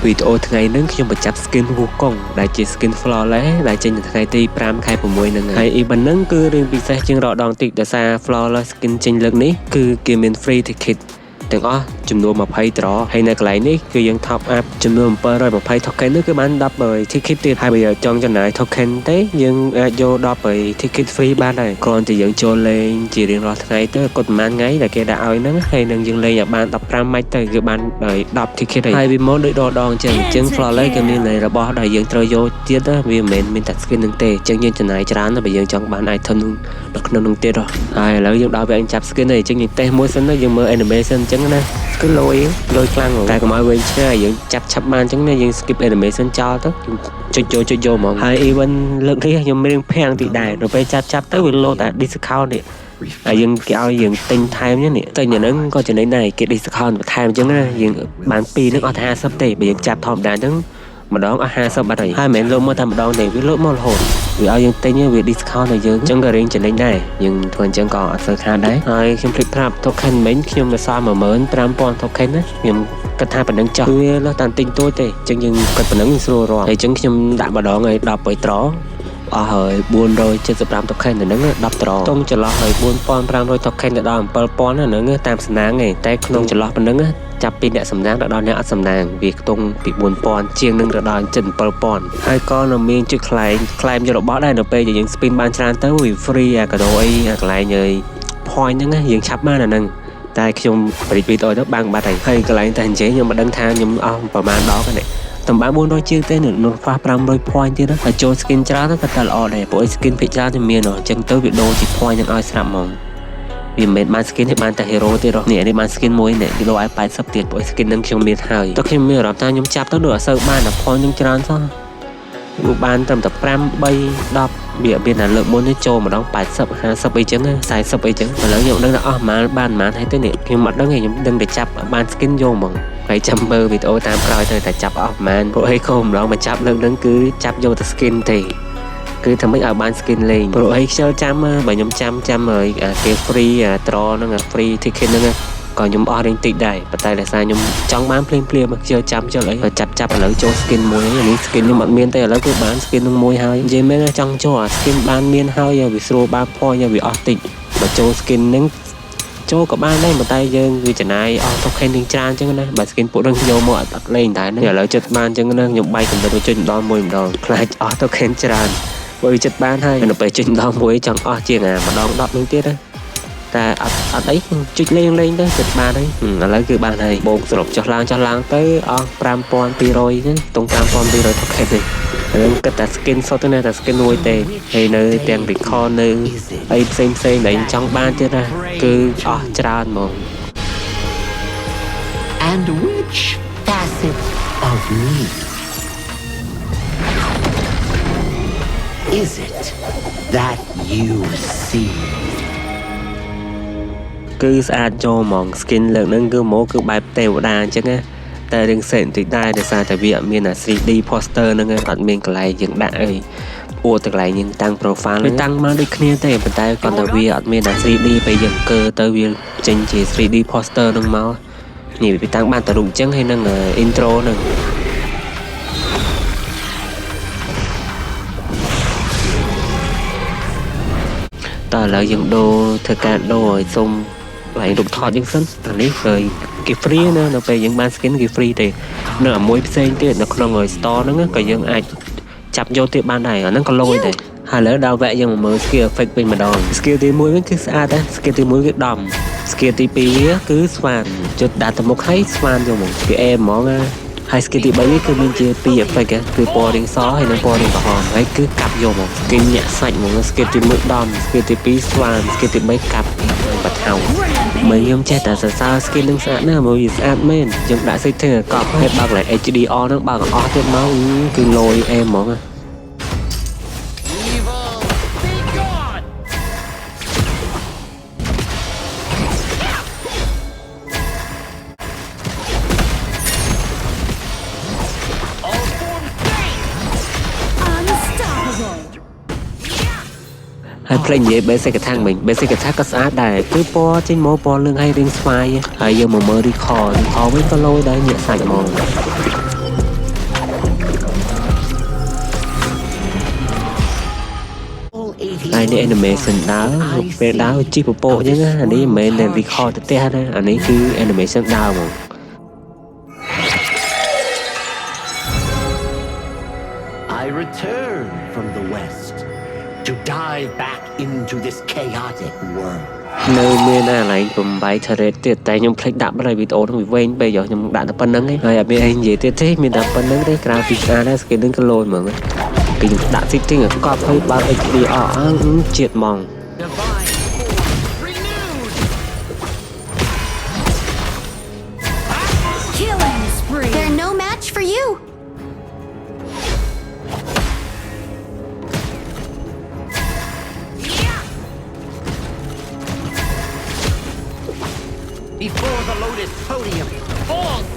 វីដេអូថ្ងៃហ្នឹងខ្ញុំបញ្ចាប់ skin វូកុងដែលជា skin flawless ដែលចេញនៅថ្ងៃទី5 ខែ 6 ហ្នឹងហើយ event ហ្នឹងគឺរឿងពិសេសជាងរដងតិចដោយសារ flawless skin ចេញលើកនេះគឺគេមាន free ticket ទាំងអស់ចំនួន20ត្រហើយនៅកន្លែងនេះគឺយើង top up ចំនួន720 token នេះគឺបាន10 ticket ទៀតហើយបើយើងចង់ចំណាយ token ទេយើងអាចយក10 ticket free បានដែរគ្រាន់តែយើងចូលលេងជារៀងរាល់ថ្ងៃទៅកត់ប្រហែលថ្ងៃដែលគេដាក់ឲ្យហ្នឹងហើយនឹងយើងលេងឲ្យបាន15ម៉ាច់ទៅគឺបាន10 ticket ហើយវាមកដូចដងអញ្ចឹង flawless គេមានរបស់ដែលយើងត្រូវយកទៀតវាមិនមែនមានតែ skin ហ្នឹងទេអញ្ចឹងយើងចំណាយច្រើនបើយើងចង់បាន item នៅក្នុងហ្នឹងទៀតហើយឥឡូវយើងដល់វាចាប់ skin ហើយអញ្ចឹងយើងតេស្តមួយសិនទៅយើងមើល animation អញ្ចឹងណាគឺលយខ្លាំងតែកុំឲ្យវិញឆ្ងាយយើងចាប់ឆាប់បានអញ្ចឹងណាយើង skip animation ចោលទៅចុចយកហ្មងហើយ event លើកនេះខ្ញុំមានភាំងទីដែរទៅពេលចាប់ទៅវាលោតតែ discount នេះហើយយើងគេឲ្យយើងទិញថែមនេះទិញអាហ្នឹងក៏ចំណេញដែរគេ discount បន្ថែមអញ្ចឹងណាយើងបាន2ហ្នឹងអត់50ទេបើយើងចាប់ធម្មតាអញ្ចឹងម្ដងអស់50បាត់ហើយមិនមែនលោមកតែម្ដងទេវាលោមករហូតវាឲ្យយើងទិញវា discount ឲ្យយើងអញ្ចឹងក៏រៀងចំណេញដែរយើងធ្វើអញ្ចឹងក៏អត់សូវខាតដែរហើយខ្ញុំភ្លេចប្រាប់ token មិញខ្ញុំនៅសល់ 15000 token ណាខ្ញុំគិតថាប៉ុណ្្នឹងចោះវាលើសតាមទិញទួចទេអញ្ចឹងយើងគិតប៉ុណ្្នឹងស្រួលរាល់ហើយអញ្ចឹងខ្ញុំដាក់ម្ដងឲ្យ10ត្រអស់ហើយ475 token ទៅហ្នឹង10ត្រតុងចន្លោះហើយ4500 token ទៅដល់7000ហ្នឹងតាមសំណាងឯងតែក្នុងចន្លោះប៉ុណ្្នឹងចាប់ពីអ្នកសំណាងដល់អ្នកអត់សំណាងវាខ្ទង់ពី4000ជាងនឹងទៅដល់7000ហើយក៏នៅមានជួយខ្លែងយករបស់ដែរនៅពេលដែលយើង spin បានច្រើនទៅវា free អាកាដូអីអាកន្លែងអើយ point ហ្នឹងយើងឆាប់បានអាហ្នឹងតែខ្ញុំបរិយាវីដេអូទៅបាំងបាត់ហើយកន្លែងតែអញ្ចឹងខ្ញុំមិនដឹងថាខ្ញុំអស់ប្រហែលដងហ្នឹងតំបាន400ជាងទេនោះខ្វះ500 point ទៀតហើយចូល skin ច្រើនទៅក៏តែល្អដែរព្រោះ skin ភាគច្រើនតែមានអញ្ចឹងទៅវាដូរជា point នឹងឲ្យស្រាប់ហ្មងវាមិនបាន skin ទេបានតែ hero ទេនេះបាន skin មួយនេះវាដូរឲ្យ80ទៀតព្រោះ skin នឹងខ្ញុំមានហើយតែខ្ញុំមានអារម្មណ៍ថាខ្ញុំចាប់ទៅដូចអត់សូវបាន point នឹងច្រើនសោះវាបានត្រឹមតែ5 3 10វាមានតែលើកមុននេះចូលម្ដង80 50អីចឹង40អីចឹងឥឡូវខ្ញុំដឹងថាអស់បានប៉ុន្មានហើយទេនេះខ្ញុំអត់ដឹងទេខ្ញុំដឹងតែចាប់បាន skin យកហ្មងហើយចាំមើលវីដេអូតាមក្រោយទៅតែចាប់អស់ប៉ុន្មានព្រោះអីខំម្ដងមកចាប់លើកហ្នឹងគឺចាប់យកតែ skin ទេគឺធ្វើម៉េចឲ្យបាន skin លេងព្រោះអីខ្ជិលចាំបើខ្ញុំចាំហើយគេ free ត្រហ្នឹង free ticket ហ្នឹងក៏ខ្ញុំអស់រៀងតិចដែរប៉ុន្តែដោយសារខ្ញុំចង់បានភ្លាមខ្ជិលចាំឥឡូវចាប់ឥឡូវចូល skin មួយនេះ skin ខ្ញុំអត់មានទេឥឡូវគឺបាន skin នឹងមួយហើយនិយាយមែនចង់ចូល skin បានមានហើយវាស្រួលបាន point វាអស់តិចបើចូល skin ហ្នឹងចូលក៏បានដែរប៉ុន្តែយើងវាចំណាយអស់ token នឹងច្រើនអញ្ចឹងណាបើ skin ពួកនឹងយកមកអត់លេងតែហ្នឹងឥឡូវចិត្តបានអញ្ចឹងណាខ្ញុំបាយកំណត់ទៅចុចម្ដងខ្លាចអស់ token ច្រើនបើចិត្តបានហើយនៅពេលចុចម្ដងមួយចង់អស់ជាងម្ដង10នឹងទៀតណាតែអត់អីចុចលេងទៅចិត្តបានហើយឥឡូវគឺបានហើយបូកសរុបចុះឡើងទៅអស់5200ហ្នឹងតុង5200 token ទេរឿងគិតតែ skin សុទ្ធទេណាតែ skin មួយទេហើយនៅទាំង record នៅអីផ្សេងដែលចង់បានទៀតណាគឺអស់ច្រើនហ្មង And which facet of me is it that you see គឺស្អាតចូលហ្មង skin លើកហ្នឹងគឺមកគឺបែបទេវតាអញ្ចឹងណាតែរឿងសេបន្តិចដែរដោយសារតែវាអត់មានអា 3D poster ហ្នឹងអត់មានកន្លែងយើងដាក់អីអួតទៅកន្លែងយើងតាំង profile វាតាំងមកដូចគ្នាទេប៉ុន្តែគាត់តែវាអត់មានអា 3D ពេលយើងកើទៅវាចេញជា 3D poster ហ្នឹងមកនេះវាតាំងបានតែរូបអញ្ចឹងហើយនឹង intro ហ្នឹងតើឥឡូវយើងដូរធ្វើការដូរឲ្យសុំកន្លែងរូបថតយើងសិនអានេះគឺគេ free ណានៅពេលយើងបាន skin គេ free ទេនៅមួយផ្សេងទៀតនៅក្នុង store ហ្នឹងក៏យើងអាចចាប់យកទៀតបានដែរអាហ្នឹងក៏លយដែរហើយឥឡូវដល់វគ្គយើងមកមើល skill effect វិញម្ដង skill ទី1វិញគឺស្អាតដែរ skill ទី1គឺដំ skill ទី2គឺស្វានជិតដាក់ទៅមុខឲ្យស្វានយកមកវាអេហ្មងហើយ skill ទី3គឺមានជា2 effect គឺពណ៌រាងសហើយនិងពណ៌រាងក្រហមហើយគឺកាប់យកមក skill ញាក់សាច់មក skill ទី1ដំ skill ទី2ស្វាន skill ទី3កាប់បាត់ហៅមើលខ្ញុំចេះតែសរសើរ skill នឹងស្អាតណាស់មើលវាស្អាតមែនយើងដាក់សិចទៅកប់ហើយបើកឡើង HDR ហ្នឹងបើកអស់ទៀតមកគឺលយអេហ្មងហើយផ្លេចនិយាយ basic attack មិញ basic attack ក៏ស្អាតដែរគឺពណ៌ចេញមកពណ៌លឿងហើយរៀងស្វាយហើយយើងមកមើល recall វិញក៏លយដែរញាក់សាច់ហ្មង ជា animation ដើរពេលដើរជីពពកអញ្ចឹងណាអានេះមិនមែន record ទៅផ្ទះណាអានេះគឺ animation ដើរហ្មង I return from the west to dive back into this chaotic world. នៅមានអាឡែងបំបី turret ទៀតតែខ្ញុំភ្លេចដាក់බලវីដេអូហ្នឹងវាវែងពេកខ្ញុំដាក់តែប៉ុណ្្នឹងឯងហើយអត់មានអីនិយាយទៀតទេមានតែប៉ុណ្្នឹងទេក្រៅពីស្អាតហើយ skin ហ្នឹងក៏លយហ្មងគេខ្ញុំដាក់ setting ឲ្យកប់ហើយបើ HDR ជាតិហ្មង Divine force renewed. Killing spree. They're no match for you. Before the Lotus Podium falls